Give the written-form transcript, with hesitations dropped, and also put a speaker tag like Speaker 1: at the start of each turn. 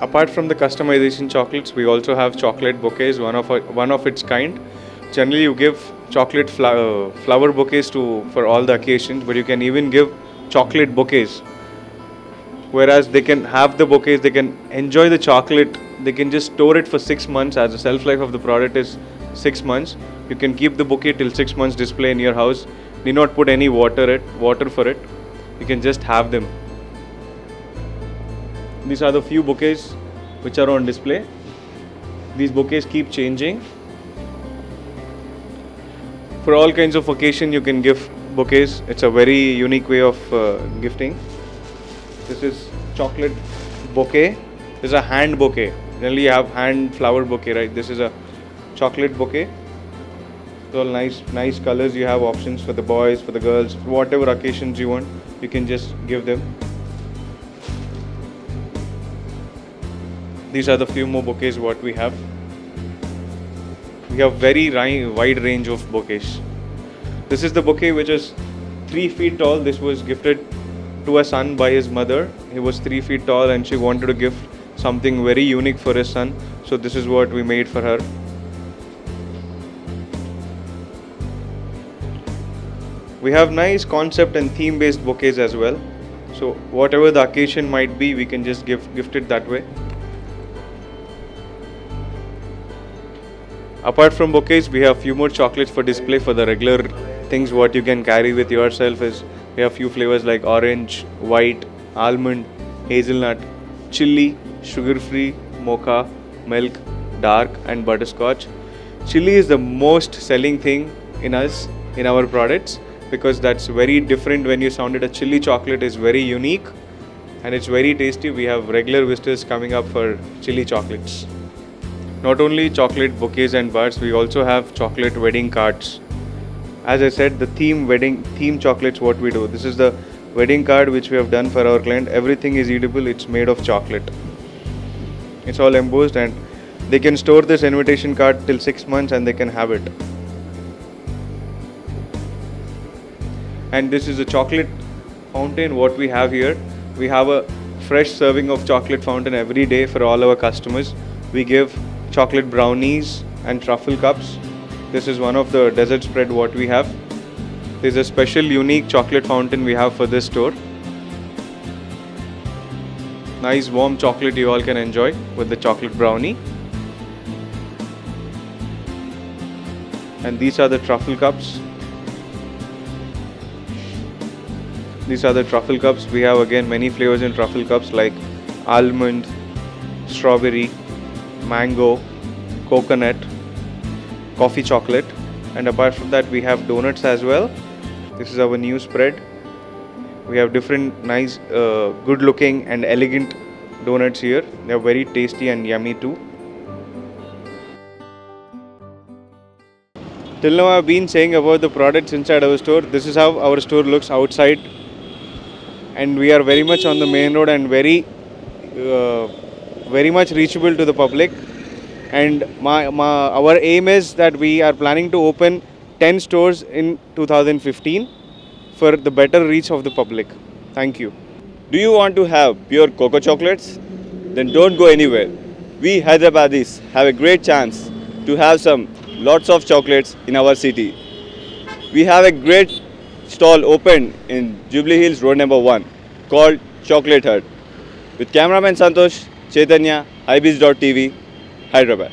Speaker 1: Apart from the customization chocolates, we also have chocolate bouquets, one of its kind. Generally, you give chocolate flower bouquets for all the occasions, but you can even give chocolate bouquets. Whereas they can have the bouquets, they can enjoy the chocolate. They can just store it for 6 months, as the shelf life of the product is 6 months. You can keep the bouquet till 6 months display in your house. Need not put any water for it. You can just have them. These are the few bouquets which are on display. These bouquets keep changing. For all kinds of occasion you can give bouquets. It's a very unique way of gifting. This is chocolate bouquet. This is a hand bouquet. Generally you have hand flower bouquet, right? This is a chocolate bouquet. It's all nice colors. You have options for the boys, for the girls, for whatever occasions you want. You can just give them. These are the few more bouquets what we have. We have very wide range of bouquets. This is the bouquet which is 3 feet tall. This was gifted to a son by his mother. He was 3 feet tall and she wanted to gift something very unique for his son. So this is what we made for her. We have nice concept and theme based bouquets as well. So whatever the occasion might be, we can just gift it that way. Apart from bouquets, we have few more chocolates for display. For the regular things what you can carry with yourself is we have few flavors like orange, white, almond, hazelnut, chili, sugar-free, mocha, milk, dark and butterscotch. Chili is the most selling thing in our products, because that's very different. When you sound it, a chili chocolate is very unique and it's very tasty. We have regular visitors coming up for chili chocolates. Not only chocolate bouquets and bars, we also have chocolate wedding cards. As I said, the theme chocolates what we do. This is the wedding card which we have done for our client. Everything is eatable. It's made of chocolate. It's all embossed and they can store this invitation card till 6 months and they can have it. And this is a chocolate fountain what we have here. We have a fresh serving of chocolate fountain every day for all our customers. We give chocolate brownies and truffle cups. This is one of the dessert spread what we have. There's a special unique chocolate fountain we have for this store. Nice warm chocolate you all can enjoy with the chocolate brownie. And these are the truffle cups. These are the truffle cups. We have again many flavors in truffle cups like almond, strawberry, mango, coconut, coffee chocolate, and apart from that we have donuts as well. This is our new spread. We have different nice good looking and elegant donuts here. They are very tasty and yummy too. Till now I have been saying about the products inside our store. This is how our store looks outside, and we are very much on the main road and very much reachable to the public. And our aim is that we are planning to open 10 stores in 2015 for the better reach of the public. Thank you.
Speaker 2: Do you want to have pure cocoa chocolates? Then don't go anywhere. We Hyderabadis have a great chance to have lots of chocolates in our city. We have a great stall opened in Jubilee Hills Road number 1 called Chocolate Hut with cameraman Santosh, Chaitanya, Hybees.tv, Hyderabad.